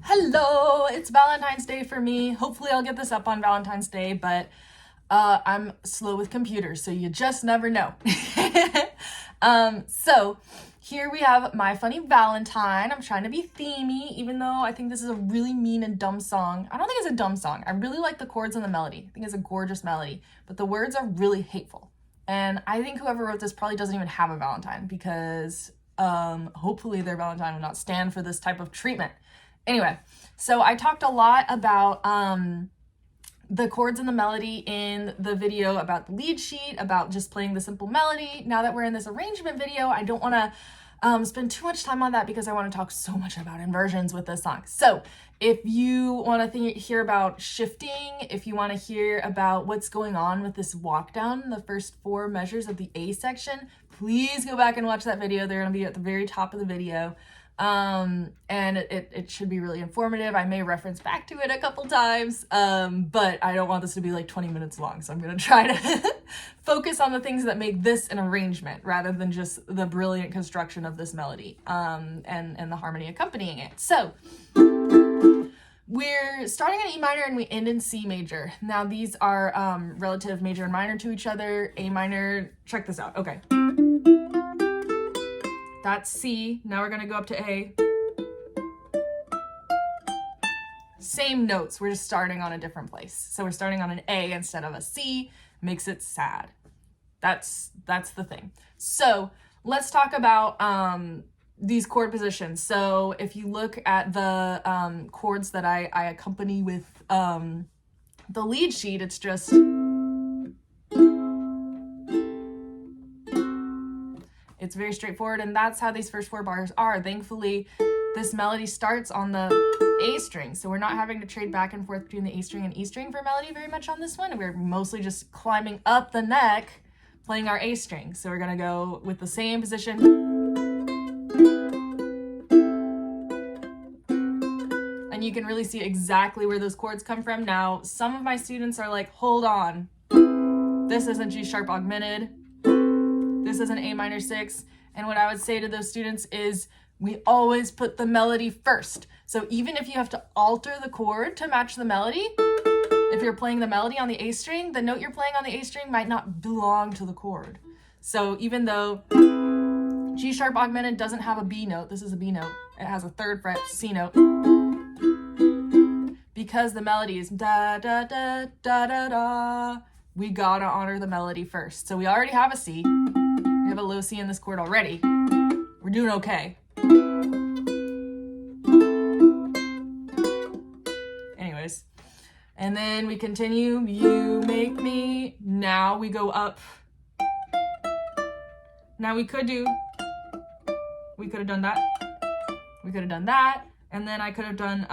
Hello, it's Valentine's Day for me. Hopefully I'll get this up on Valentine's Day, but I'm slow with computers, so you just never know. So here we have My Funny Valentine. I'm trying to be themey, even though I think this is a really mean and dumb song. I don't think it's a dumb song. I really like the chords and the melody. I think it's a gorgeous melody, but the words are really hateful. And I think whoever wrote this probably doesn't even have a Valentine because hopefully their Valentine will not stand for this type of treatment. Anyway, so I talked a lot about the chords and the melody in the video about the lead sheet, about just playing the simple melody. Now that we're in this arrangement video, I don't want to spend too much time on that because I want to talk so much about inversions with this song. So if you want to hear about shifting, if you want to hear about what's going on with this walk down, the first 4 measures of the A section, please go back and watch that video. They're going to be at the very top of the video. And it should be really informative. I may reference back to it a couple times, but I don't want this to be like 20 minutes long, so I'm going to try to focus on the things that make this an arrangement rather than just the brilliant construction of this melody, and the harmony accompanying it. So we're starting in E minor and we end in C major. Now these are relative major and minor to each other. A minor, check this out. Okay. That's C. Now we're going to go up to A. Same notes. We're just starting on a different place. So we're starting on an A instead of a C. Makes it sad. That's the thing. So let's talk about these chord positions. So if you look at the chords that I accompany with the lead sheet, it's just... It's very straightforward, and that's how these first 4 bars are. Thankfully, this melody starts on the A string, so we're not having to trade back and forth between the A string and E string for melody very much on this one. We're mostly just climbing up the neck, playing our A string. So we're gonna go with the same position. And you can really see exactly where those chords come from. Now, some of my students are like, hold on, this isn't G sharp augmented. This is an A minor 6, and what I would say to those students is we always put the melody first. So even if you have to alter the chord to match the melody, if you're playing the melody on the A string, the note you're playing on the A string might not belong to the chord. So even though G sharp augmented doesn't have a B note, this is a B note, it has a 3rd fret C note, because the melody is da da da da da da, we gotta honor the melody first. So we already have a C. We have a low C in this chord already. We're doing okay. Anyways, and then we continue. You make me. Now we go up. Now we could have done that. We could have done that. And then I could have done,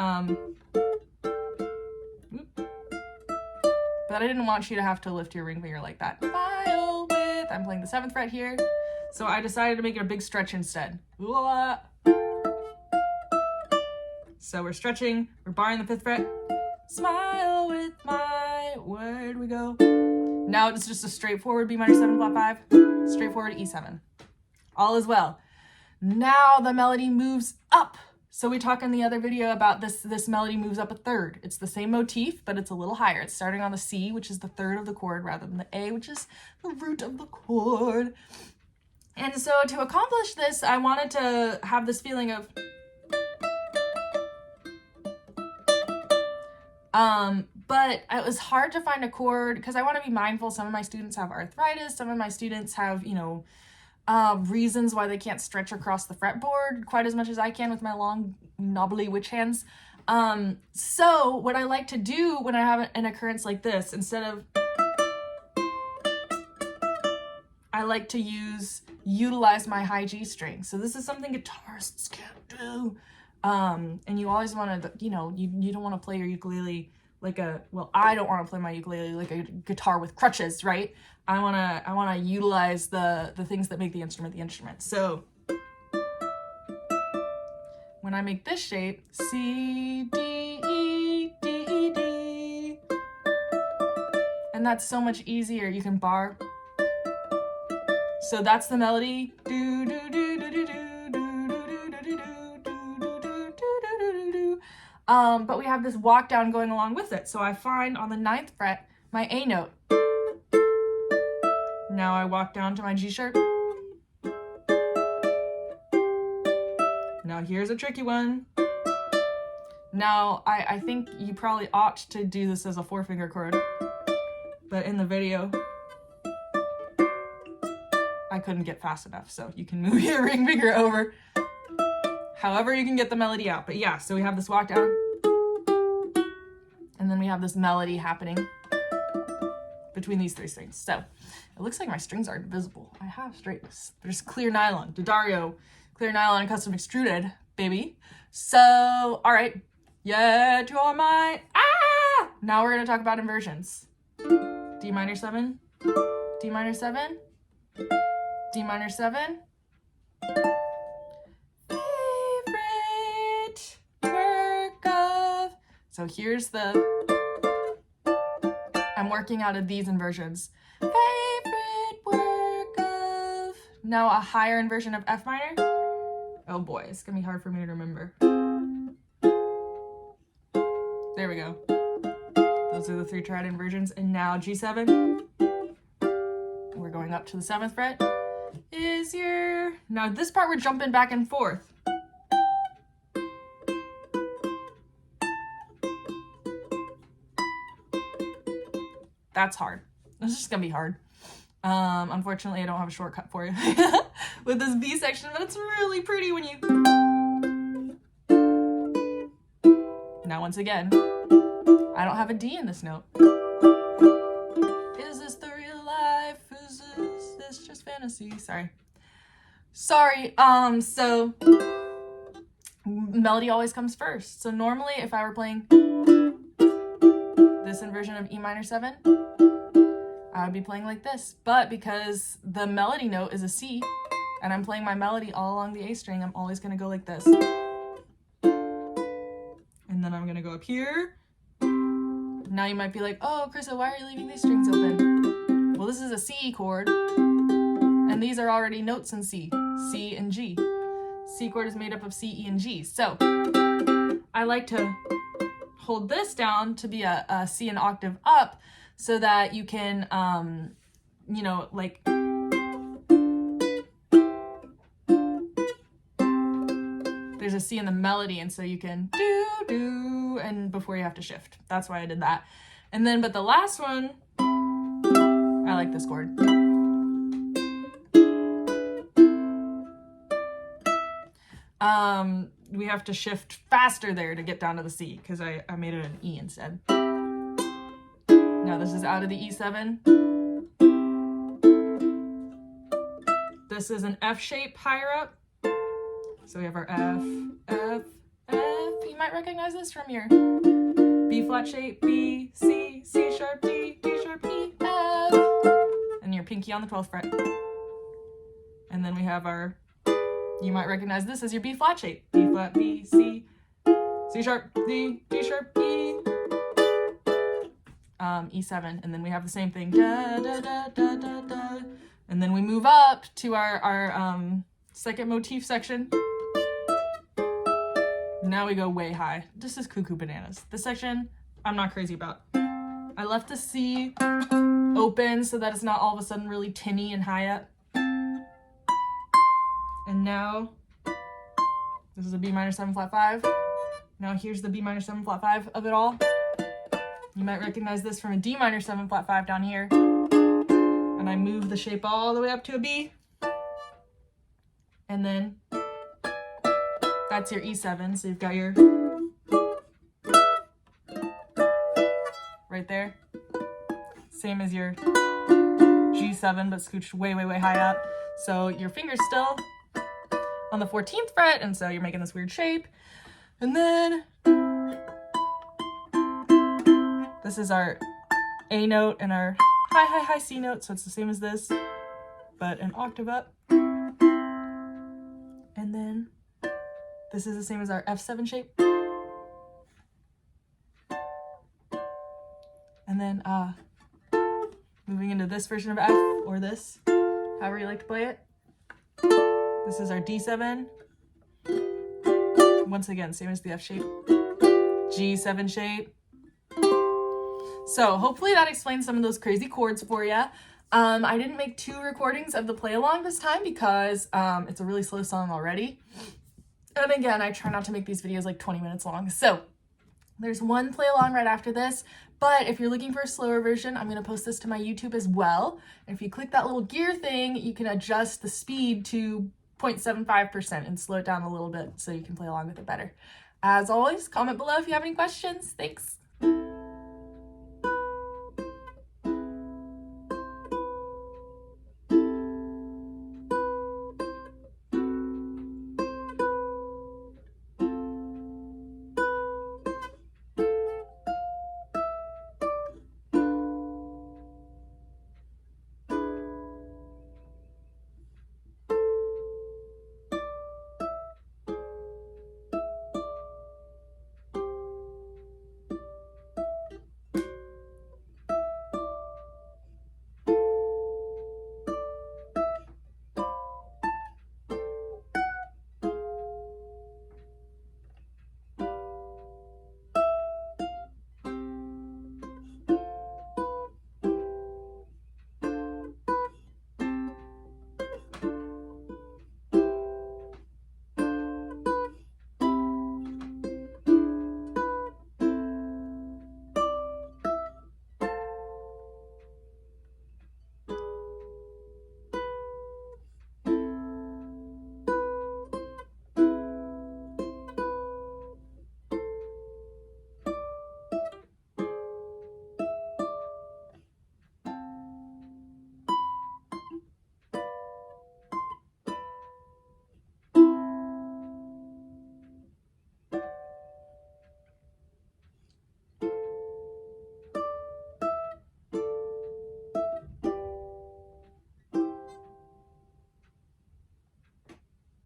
but I didn't want you to have to lift your ring finger like that. File with, I'm playing the 7th fret here. So I decided to make it a big stretch instead. So we're stretching, we're barring the 5th fret. Smile with my, where'd we go? Now it's just a straightforward B minor 7 flat 5, straightforward E7. All is well. Now the melody moves up. So we talked in the other video about this melody moves up a 3rd. It's the same motif, but it's a little higher. It's starting on the C, which is the 3rd of the chord, rather than the A, which is the root of the chord. And so to accomplish this, I wanted to have this feeling of... but it was hard to find a chord because I want to be mindful. Some of my students have arthritis. Some of my students have, reasons why they can't stretch across the fretboard quite as much as I can with my long, knobbly witch hands. So what I like to do when I have an occurrence like this, instead of... I like to utilize my high G string. So this is something guitarists can't do. And you always want to, you don't want to play your ukulele like I don't want to play my ukulele like a guitar with crutches, right? I want to utilize the things that make the instrument. So when I make this shape, C, D, E, D, E, D, and that's so much easier. You can bar. So that's the melody. Do, do, do, do, do, do, do, do, do, do, do, do, do, do, do, do, do, do. But we have this walk down going along with it. So I find on the 9th fret my A note. Now I walk down to my G sharp. Now here's a tricky one. Now I think you probably ought to do this as a 4-finger chord, but in the video I couldn't get fast enough, so you can move your ring finger over however you can get the melody out. But yeah, so we have this walk down, and then we have this melody happening between these 3 strings. So it looks like my strings are invisible. I have straightness. There's clear nylon, D'Addario, clear nylon custom extruded, baby. So, all right, yet you're mine. Ah! Now we're gonna talk about inversions. D minor 7, D minor 7, D minor 7. Favorite work of. So here's the, I'm working out of these inversions. Favorite work of. Now a higher inversion of F minor. Oh boy, it's gonna be hard for me to remember. There we go. Those are the 3 tried inversions. And now G7. We're going up to the 7th fret. Is your, now this part we're jumping back and forth. That's hard. This is just gonna be hard. Unfortunately, I don't have a shortcut for you with this B section, but it's really pretty when you. Now, once again, I don't have a D in this note. Is this the real life? Is this just fantasy? Sorry. So melody always comes first. So normally if I were playing this inversion of E minor 7, I would be playing like this. But because the melody note is a C and I'm playing my melody all along the A string, I'm always gonna go like this. And then I'm gonna go up here. Now you might be like, oh, Krista, why are you leaving these strings open? Well, this is a C chord, and these are already notes in C, C and G. C chord is made up of C, E, and G. So I like to hold this down to be a C an octave up so that you can, you know, like, there's a C in the melody, and so you can do, and before you have to shift. That's why I did that. And then, but the last one, I like this chord. We have to shift faster there to get down to the C, because I made it an E instead. Now this is out of the E7. This is an F shape higher up. So we have our F, F, F. You might recognize this from your B flat shape, B, C, C sharp, D, D sharp, E, F. And your pinky on the 12th fret. And then we have our, you might recognize this as your B flat shape. B flat, B, C, C sharp, D, D sharp, E. E7. And then we have the same thing. Da, da, da, da, da, da. And then we move up to our second motif section. Now we go way high. This is cuckoo bananas. This section, I'm not crazy about. I left the C open so that it's not all of a sudden really tinny and high up. And now, this is a B minor 7 flat 5. Now here's the B minor 7 flat 5 of it all. You might recognize this from a D minor 7 flat 5 down here. And I move the shape all the way up to a B. And then that's your E7, so you've got your right there. Same as your G7, but scooched way, way, way high up. So your finger's still on the 14th fret, and so you're making this weird shape. And then this is our A note and our high, high, high C note, so it's the same as this, but an octave up. And then this is the same as our F7 shape. And then moving into this version of F, or this, however you like to play it. This is our D7. Once again, same as the F shape. G7 shape. So hopefully that explains some of those crazy chords for you. I didn't make 2 recordings of the play along this time because it's a really slow song already. And again, I try not to make these videos like 20 minutes long. So there's one play along right after this, but if you're looking for a slower version, I'm gonna post this to my YouTube as well. And if you click that little gear thing, you can adjust the speed to 0.75% and slow it down a little bit so you can play along with it better. As always, comment below if you have any questions. Thanks.